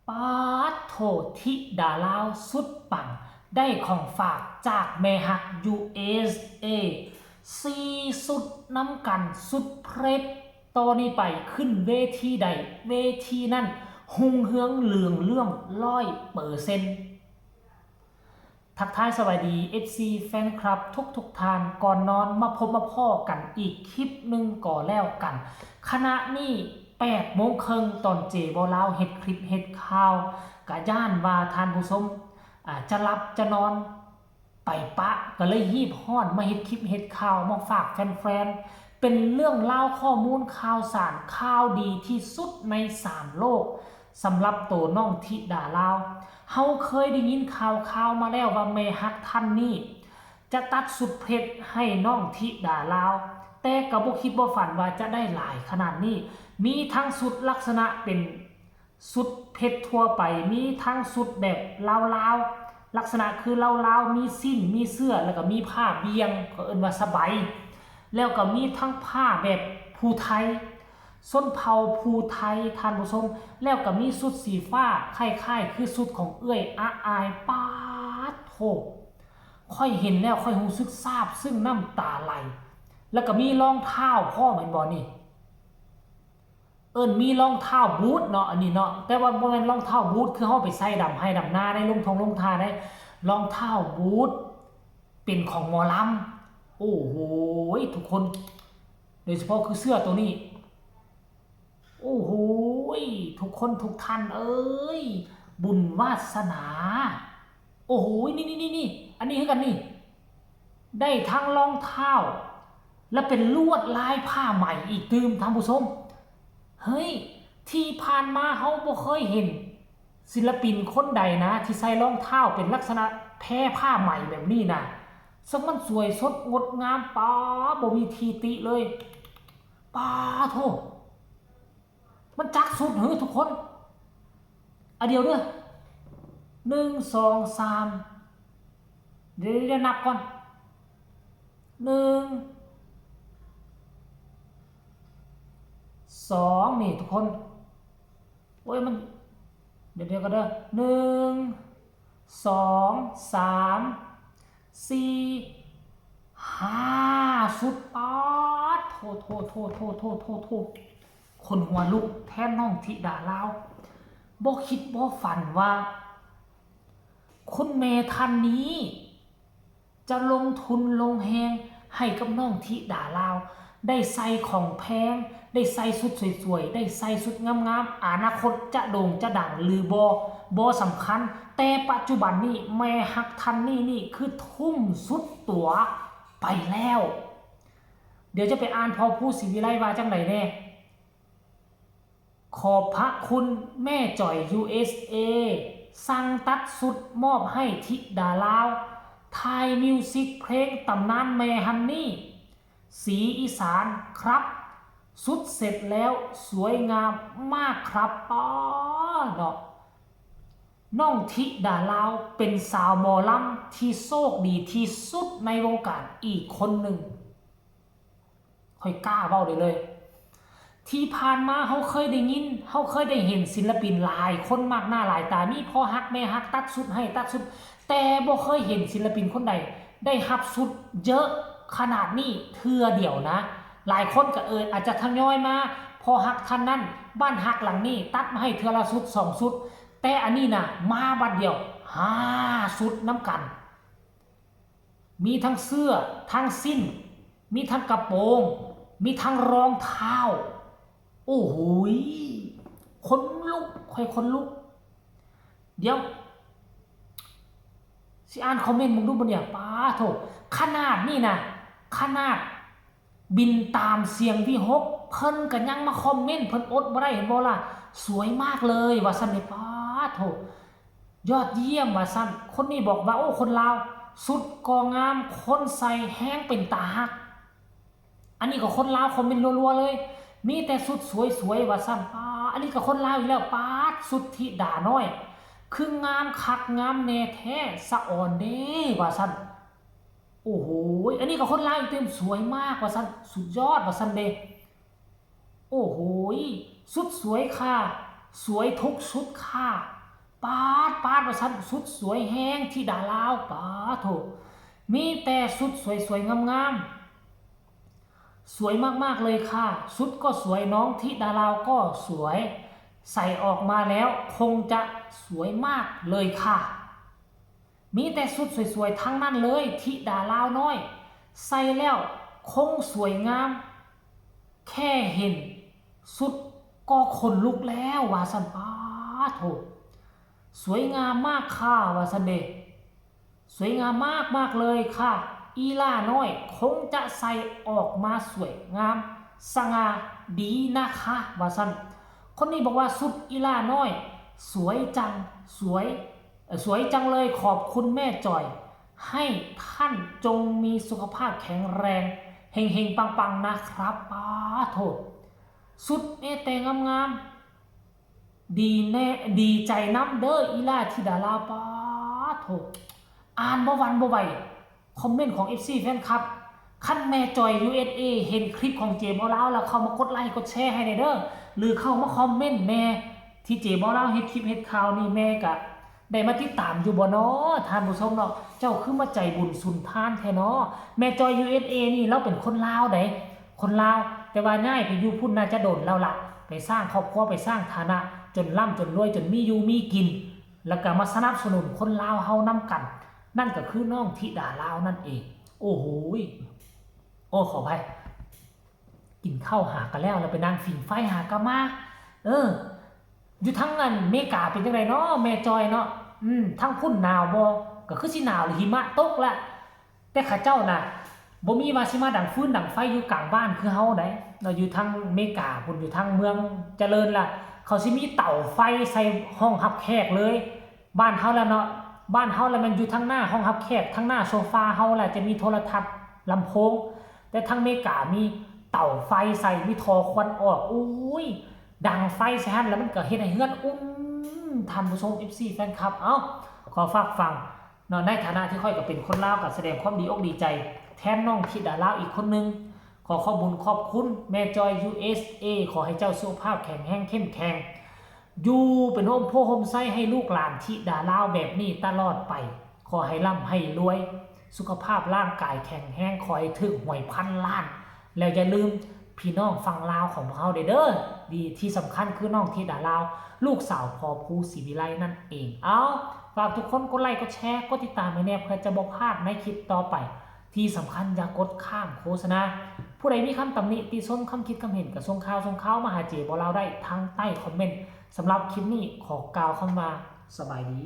ปาโถธิดาลาวสุดปังได้ของฝากจากแม่ฮัก USA สี่สุดน้ำกันสุดเพรสตอนนี้ไปขึ้นเวทีใดเวทีนั่นหุงเฮืองเหลืองเรื่อง100%ทักทายสวัสดี FC แฟนคลับทุกท่านก่อนนอนมาพบมาพ่อกันอีกคลิปหนึ่งก่อแล้วกันขณะนี้8:30ตอนเจบอลาวเฮ็ดคลิปเฮ็ดข่าวกะย่านว่าท่านผู้ชมจะรับจะนอนไปปะก็เลยฮีบฮ้อนมาเฮ็ดคลิปเฮ็ดข่าวมาฝากแฟนๆเป็นเรื่องเล่าข้อมูลข่าวสารข่าวดีที่สุดใน3โลกสำหรับตัวน้องธิดาลาวเฮาเคยได้ยินข่าวมาแล้วว่าแม่ฮักท่านนี้จะตัดสุดเพชรให้น้องธิดาลาวแต่ก็บ่คิดบ่ฝันว่าจะได้หลายขนาดนี้มีทั้งสุดลักษณะเป็นสุดเพชรทั่วไปมีทั้งสุดแบบลาวๆลักษณะคือลาวๆมีสิ้นมีเสื้อแล้วก็มีผ้าเบียงก็เอิ้นว่าสบายแล้วก็มีทั้งผ้าแบบภูไทยส้นเผาภูไทยท่านผู้ชมแล้วก็มีสุดสีฟ้าคล้ายๆคือสุดของเอื้อยอาอายปาดโถค่อยเห็นแล้วค่อยรู้สึกซาบซึ่งน้ำตาไหลแล้วก็มีรองเท้าพ่อเห็นบ่นี่มีรองเท้าบูทเนาะอันนี้เนาะแต่ว่าบ่แม่นรองเท้าบูทคือเฮาไปใส่ดำให้ดำนาได้ลงทาได้รองเท้าบูทเป็นของหมอลำโอ้โหทุกคนโดยเฉพาะคือเสื้อตัวนี้โอ้โหทุกคนทุกท่านบุญวาสนาโอ้โหนี่อันนี้คือกันนี่ได้ทั้งรองเท้าและเป็นลวดลายผ้าใหม่อีกตื่มท่านผู้ชมเฮ้ยที่ผ่านมาเขาบ่เคยเห็นศิลปินคนใดนะที่ใส่รองเท้าเป็นลักษณะแพร่ผ้าใหม่แบบนี้นะซึ่งมันสวยสดงดงามป้าบ่มีทีติเลยป้าโธ่มันจักสุดเฮ้ยทุกคนอันเดียวเด้อ1 2 3เดี๋ยวนับก่อน1 2นี่ทุกคนโอ้ยมันเดี๋ยวก็เด้อ1 2 3 4 5สุดป๊าดโทคนหัวลุกแทนน้องธิดาลาวบ่คิดบ่ฝันว่าคุณแม่ท่านนี้จะลงทุนลงแฮงให้กับน้องธิดาลาวได้ใส่ของแพงได้ใส่สุดสวยๆได้ใส่สุดงามๆอนาคตจะโด่งจะดังหรือบ่สำคัญแต่ปัจจุบันนี้แม่ฮักท่านนี่คือทุ่มสุดตัวไปแล้วเดี๋ยวจะไปอ่านพอผู้ศิวิไลว่าจังไหนแน่ขอบพระคุณแม่จ่อย USA สั่งตัดสุดมอบให้ธิดาลาวไทยมิวสิกเพลงตำนานแม่ฮันนี่สีอีสานครับสุดเสร็จแล้วสวยงามมากครับป้าเนาะน้องธิดาลาวเป็นสาวหมอลำที่โชคดีที่สุดในวงการอีกคนหนึ่งค่อยกล้าเว้าเลยที่ผ่านมาเขาเคยได้ยินเขาเคยได้เห็นศิลปินหลายคนมากหน้าหลายตามีพ่อฮักแม่ฮักตัดสุดให้ตัดสุดแต่บ่เคยเห็นศิลปินคนใดได้รับสุดเยอะขนาดนี้เทื่อเดียวนะหลายคนก็อาจจะทยอยมาพ่อฮักท่านนั้นบ้านฮักหลังนี้ตัดมาให้เทื่อละสุด2สุดแต่อันนี้นะมาบัดเดียว5สุดน้ำกันมีทั้งเสื้อทั้งสิ้นมีทั้งกระโปรงมีทั้งรองเท้าโอ้โหคนลุกค่อยคนลุกเดี๋ยวสิอ่านคอมเมนต์มึงดูบ่เนี่ยป้าโถขนาดนี่นะขนาดบินตามเสียงพี่ฮกเพิ่นก็ยังมาคอมเมนต์เพิ่นอดบ่ได้เห็นบ่ล่ะสวยมากเลยว่าซั่นนี่ป้าโถยอดเยี่ยมว่าซั่นคนนี้บอกว่าโอ้คนลาวสุดก็งามคนใส่แห้งเป็นตาฮักอันนี้ก็คนลาวคอมเมนต์รัวๆเลยมีแต่สุดสวยๆว่าซั่นป้าอันนี้ก็คนลาวอีกแล้วป้าสุดธิดาน้อยคืองามคักงามแน่แท้สะอ่อนเด้ว่าซั่นโอ้โหอันนี้ก็คนลาวอีกเต็มสวยมากว่าซั่นสุดยอดว่าซั่นเด้โอ้โหสุดสวยค่ะสวยทุกชุดค่ะ ปาดว่าซั่นสุดสวยแฮงที่ดาลาวปาโถมีแต่สุดสวยๆงามๆสวยมากๆเลยค่ะสุดก็สวยน้องที่ดาลาวก็สวยใส่ออกมาแล้วคงจะสวยมากเลยค่ะมีแต่สุดสวยๆทั้งนั้นเลยที่ดาลาวน้อยใส่แล้วคงสวยงามแค่เห็นสุดก็ขนลุกแล้วว่าซั่นปาโถสวยงามมากค่ะว่าซั่นเด้สวยงามมากเลยค่ะอีล่าน้อยคงจะใส่ออกมาสวยงามสง่าดีนะคะว่าซั่นคนนี้บอกว่าสุดอีล่าน้อยสวยจังสวยจังเลยขอบคุณแม่จอยให้ท่านจงมีสุขภาพแข็งแรงเฮงๆปังๆนะครับป้าโทษสุดแต่งามๆดีแน่ดีใจน้ำเด้ออีล่าธิดาลาป้าโทษอ่านบ่วันบ่ไหวคอมเมนต์ของ FC แฟนคลับขั้นแม่จอย USA เห็นคลิปของเจมเอาแล้วแล้วเข้ามากดไลค์กดแชร์ให้ในเด้อหรือเข้ามาคอมเมนต์แม่ที่เจมเอาแล้วเฮ็ดคลิปเฮ็ดข่าวนี่แม่กะได้มาติดตามอยู่บ่เนาะท่านผู้ชมเนาะเจ้าคือมาใจบุญสุนทานแท้เนาะแม่จอย USA นี่เราเป็นคนลาวเด้คนลาวแต่ว่าง่ายไปอยู่พุ่นน่าจะโดนแล้วล่ะไปสร้างครอบครัวไปสร้างฐานะจนร่ำจนรวยจนมีอยู่มีกินแล้วก็มาสนับสนุนคนลาวเฮานำกันนั่นก็คือน้องธิดาลาวนั่นเองโอ้โหโอ้ขออภัยกินข้าวหากันแล้วไปนั่งฝิ่งไฟหากันมาอยู่ทั้งนั้นเมกาเป็นจังไดเนาะแม่จอยเนาะทั้งพุ่นหนาวบ่ก็คือสิหนาวหรือหิมะตกละแต่ข้าเจ้าน่ะบ่มีว่าสิมาดังฟืนดังไฟอยู่กลางบ้านคือเฮาได้เราอยู่ทางเมกาพุ่นอยู่ทางเมืองเจริญล่ะเขาสิมีเตาไฟใส่ห้องรับแขกเลยบ้านเฮาแล้วเนาะบ้านเฮาแล้วมันอยู่ทางหน้าห้องรับแขกทางหน้าโซฟาเฮาแหละจะมีโทรทัศน์ลำโพงแต่ทางเมกามีเตาไฟใส่มีทอควันออกอุ้ยดังไฟใส่หั่นแล้วมันก็เฮ็ดให้เฮือนท่านผู้ชม FC แฟนคลับขอฝากฟังเนาะในฐานะที่ค่อยก็เป็นคนลาวก็แสดงความดีอกดีใจแทนน้องธิดาลาวอีกคนนึงขอขอบคุณแม่จอย USA ขอให้เจ้าสุขภาพแข็งแรงเข้มแข็งอยู่เป็นโฮมโพโฮมไซให้ลูกหลานธิดาลาวแบบนี้ตลอดไปขอให้ร่ำให้รวยสุขภาพร่างกายแข็งแรงขอให้ถึงหวยพันล้านแล้วอย่าลืมพี่น้องฝั่งลาวของเราเด้อดีที่สำคัญคือน้องธิดาลาวลูกสาวพอภูศรีวิไลนั่นเองฝากทุกคนกดไลค์กดแชร์กดติดตามไว้แน่เพื่อจะบ่พลาดในคลิปต่อไปที่สำคัญอย่ากดข้ามโฆษณาผู้ใดมีคำตำหนิติชมคำคิดคำเห็นกับส่งข่าวมาหาเจบ่เราได้ทางใต้คอมเมนต์สำหรับคลิปนี้ขอกล่าวคำว่าสบายดี